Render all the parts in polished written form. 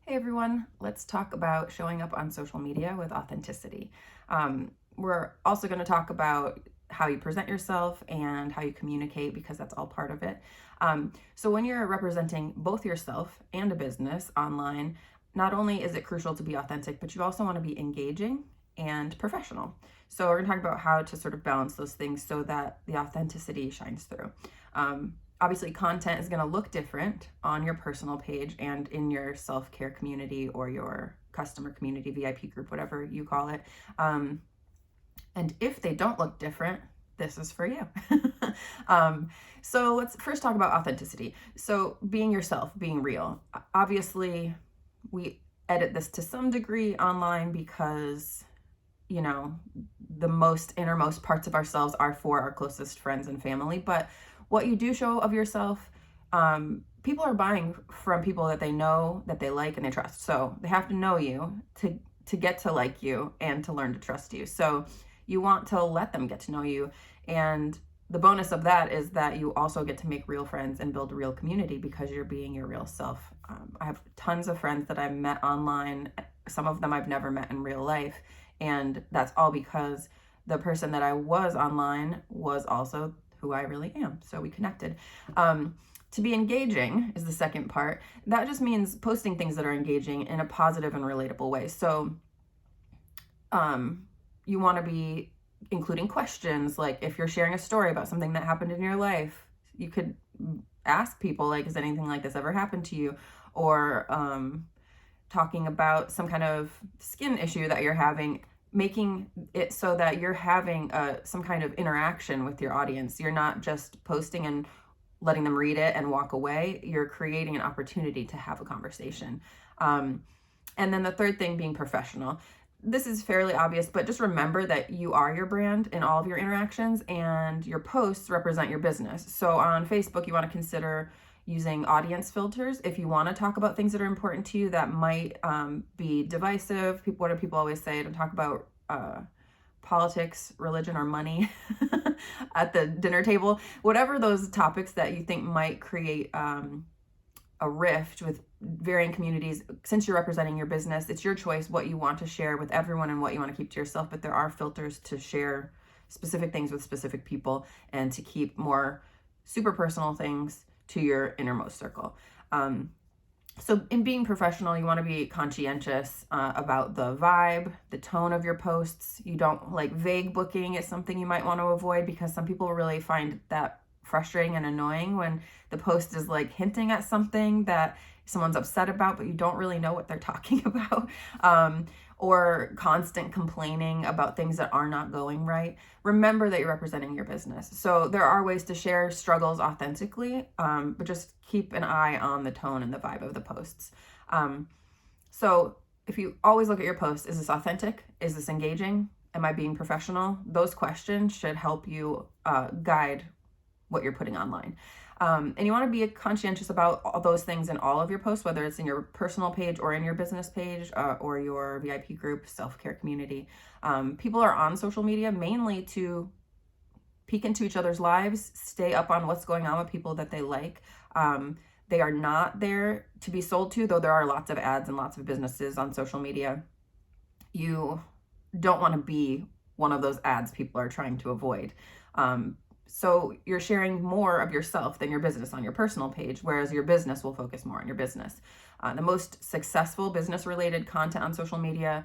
Hey everyone, let's talk about showing up on social media with authenticity. We're also going to talk about how you present yourself and how you communicate because that's all part of it. So, when you're representing both yourself and a business online, not only is it crucial to be authentic, but you also want to be engaging and professional. So, we're going to talk about how to sort of balance those things so that the authenticity shines through. Obviously, content is going to look different on your personal page and in your self-care community or your customer community, VIP group, whatever you call it. And if they don't look different, this is for you. So let's first talk about authenticity. So being yourself, being real. Obviously, we edit this to some degree online because, the most innermost parts of ourselves are for our closest friends and family. But what you do show of yourself, people are buying from people that they know, that they like, and they trust. So they have to know you to get to like you and to learn to trust you. So you want to let them get to know you. And the bonus of that is that you also get to make real friends and build a real community because you're being your real self. I have tons of friends that I've met online. Some of them I've never met in real life. And that's all because the person that I was online was also who I really am. So we connected. To be engaging is the second part. That just means posting things that are engaging in a positive and relatable way. So you want to be including questions. Like if you're sharing a story about something that happened in your life, you could ask people, like, has anything like this ever happened to you? Or talking about some kind of skin issue that you're having, making it so that you're having some kind of interaction with your audience. You're not just posting and letting them read it and walk away. You're creating an opportunity to have a conversation. And then the third thing, being professional. This is fairly obvious, but just remember that you are your brand in all of your interactions and your posts represent your business. So on Facebook, you want to consider using audience filters if you want to talk about things that are important to you that might be divisive. What do people always say? To talk about politics, religion, or money at the dinner table. Whatever those topics that you think might create a rift with varying communities. Since you're representing your business, it's your choice what you want to share with everyone and what you want to keep to yourself. But there are filters to share specific things with specific people and to keep more super personal things to your innermost circle. So in being professional, you want to be conscientious about the vibe, the tone of your posts. You don't like vague booking is something you might want to avoid because some people really find that frustrating and annoying when the post is like hinting at something that someone's upset about, but you don't really know what they're talking about. Or constant complaining about things that are not going right. Remember that you're representing your business. So there are ways to share struggles authentically, but just keep an eye on the tone and the vibe of the posts. So if you always look at your posts, is this authentic? Is this engaging? Am I being professional? Those questions should help you guide what you're putting online. And you want to be conscientious about all those things in all of your posts, whether it's in your personal page or in your business page or your VIP group, self-care community. People are on social media mainly to peek into each other's lives, stay up on what's going on with people that they like. They are not there to be sold to, though there are lots of ads and lots of businesses on social media. You don't want to be one of those ads people are trying to avoid. So you're sharing more of yourself than your business on your personal page, whereas your business will focus more on your business. The most successful business-related content on social media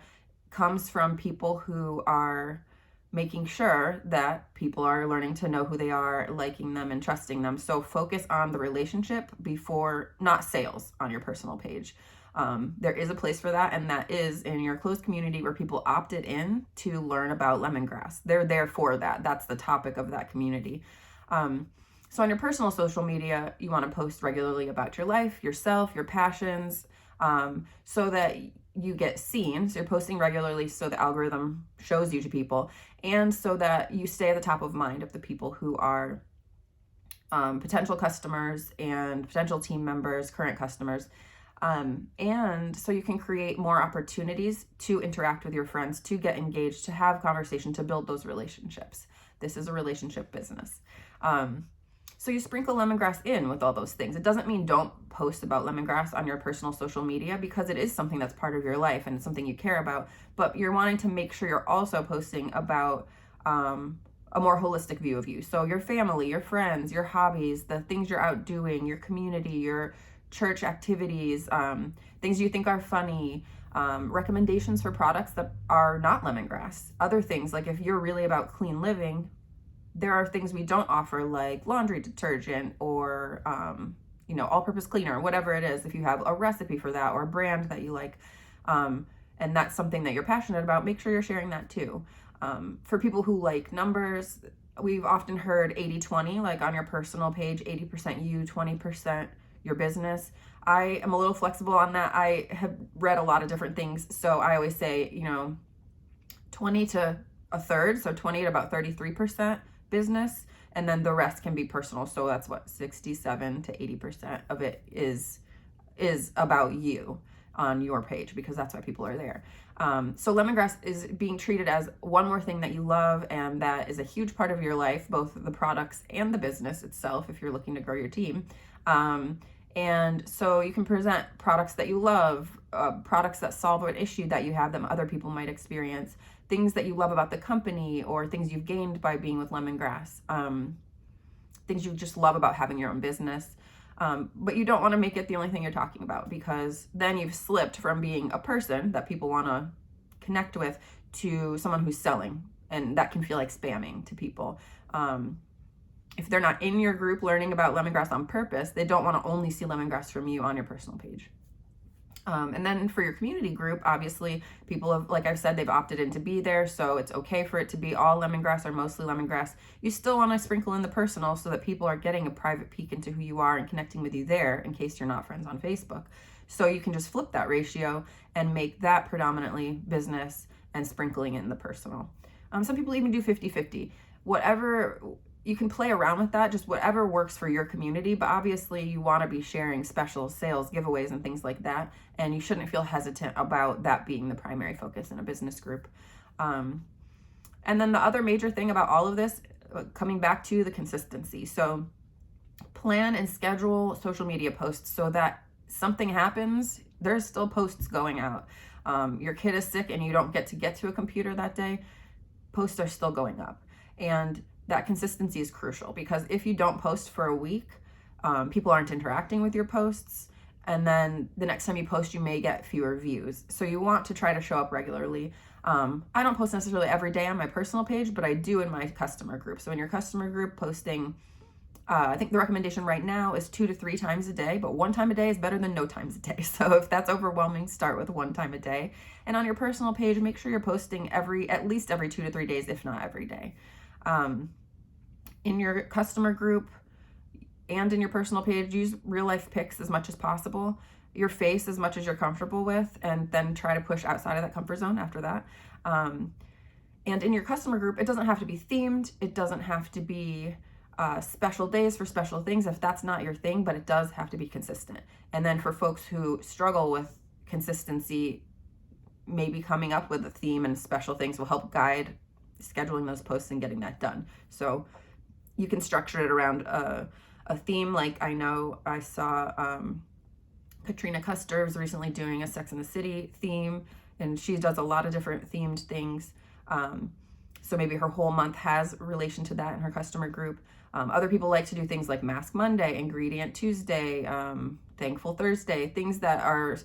comes from people who are making sure that people are learning to know who they are, liking them, and trusting them. So focus on the relationship before, not sales on your personal page. There is a place for that, and that is in your closed community where people opted in to learn about lemongrass. They're there for that. That's the topic of that community. So on your personal social media, you want to post regularly about your life, yourself, your passions, so that you get seen. So you're posting regularly so the algorithm shows you to people, and so that you stay at the top of mind of the people who are potential customers and potential team members, current customers. And so you can create more opportunities to interact with your friends, to get engaged, to have conversation, to build those relationships. This is a relationship business. So you sprinkle lemongrass in with all those things. It doesn't mean don't post about lemongrass on your personal social media, because it is something that's part of your life and it's something you care about, but you're wanting to make sure you're also posting about a more holistic view of you. So your family, your friends, your hobbies, the things you're out doing, your community, your church activities, things you think are funny, recommendations for products that are not lemongrass. Other things, like if you're really about clean living, there are things we don't offer, like laundry detergent or, all-purpose cleaner, whatever it is. If you have a recipe for that or a brand that you like, and that's something that you're passionate about, make sure you're sharing that too. For people who like numbers, we've often heard 80-20, like on your personal page, 80% you, 20% your business. I am a little flexible on that. I have read a lot of different things. So I always say, 20 to a third, so 20 to about 33% business, and then the rest can be personal. So that's what 67 to 80% of it is about you on your page, because that's why people are there. So lemongrass is being treated as one more thing that you love and that is a huge part of your life, both the products and the business itself, if you're looking to grow your team. And so you can present products that you love, products that solve an issue that you have that other people might experience, things that you love about the company, or things you've gained by being with lemongrass, things you just love about having your own business. But you don't want to make it the only thing you're talking about, because then you've slipped from being a person that people want to connect with to someone who's selling, and that can feel like spamming to people. If they're not in your group learning about lemongrass on purpose, they don't want to only see lemongrass from you on your personal page. And then for your community group, obviously people have, like I've said, they've opted in to be there, so it's okay for it to be all lemongrass or mostly lemongrass. You still want to sprinkle in the personal so that people are getting a private peek into who you are and connecting with you there, in case you're not friends on Facebook. So you can just flip that ratio and make that predominantly business and sprinkling in the personal. Some people even do 50-50. Whatever, you can play around with that, just whatever works for your community, but obviously you want to be sharing special sales, giveaways, and things like that, and you shouldn't feel hesitant about that being the primary focus in a business group. And then the other major thing about all of this, coming back to the consistency. So plan and schedule social media posts so that something happens, there's still posts going out. Your kid is sick and you don't get to a computer that day, posts are still going up. And that consistency is crucial, because if you don't post for a week, people aren't interacting with your posts, and then the next time you post, you may get fewer views. So you want to try to show up regularly. I don't post necessarily every day on my personal page, but I do in my customer group. So in your customer group, posting, I think the recommendation right now is 2 to 3 times a day, but 1 time a day is better than no times a day. So if that's overwhelming, start with 1 time a day. And on your personal page, make sure you're posting at least every 2 to 3 days, if not every day. In your customer group and in your personal page, use real life pics as much as possible, your face as much as you're comfortable with, and then try to push outside of that comfort zone after that. And in your customer group, it doesn't have to be themed. It doesn't have to be special days for special things if that's not your thing, but it does have to be consistent. And then for folks who struggle with consistency, maybe coming up with a theme and special things will help guide scheduling those posts and getting that done. So you can structure it around a theme. Like I know I saw Katrina Custer was recently doing a Sex and the City theme, and she does a lot of different themed things. So maybe her whole month has relation to that in her customer group. Other people like to do things like Mask Monday, Ingredient Tuesday, Thankful Thursday, things that are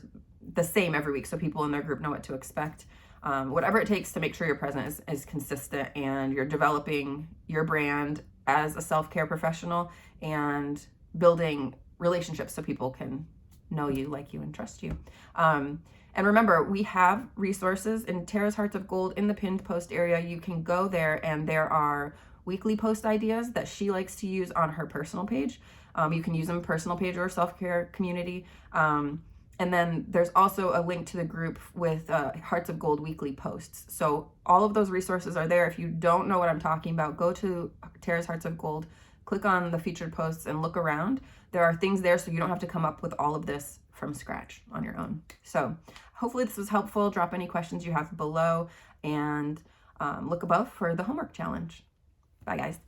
the same every week so people in their group know what to expect. Whatever it takes to make sure your presence is consistent and you're developing your brand as a self-care professional and building relationships so people can know you, like you, and trust you. And remember, we have resources in Tara's Hearts of Gold in the pinned post area. You can go there and there are weekly post ideas that she likes to use on her personal page. You can use them personal page or self-care community. And then there's also a link to the group with Hearts of Gold weekly posts. So all of those resources are there. If you don't know what I'm talking about, go to Tara's Hearts of Gold, click on the featured posts and look around. There are things there so you don't have to come up with all of this from scratch on your own. So hopefully this was helpful. Drop any questions you have below and look above for the homework challenge. Bye guys.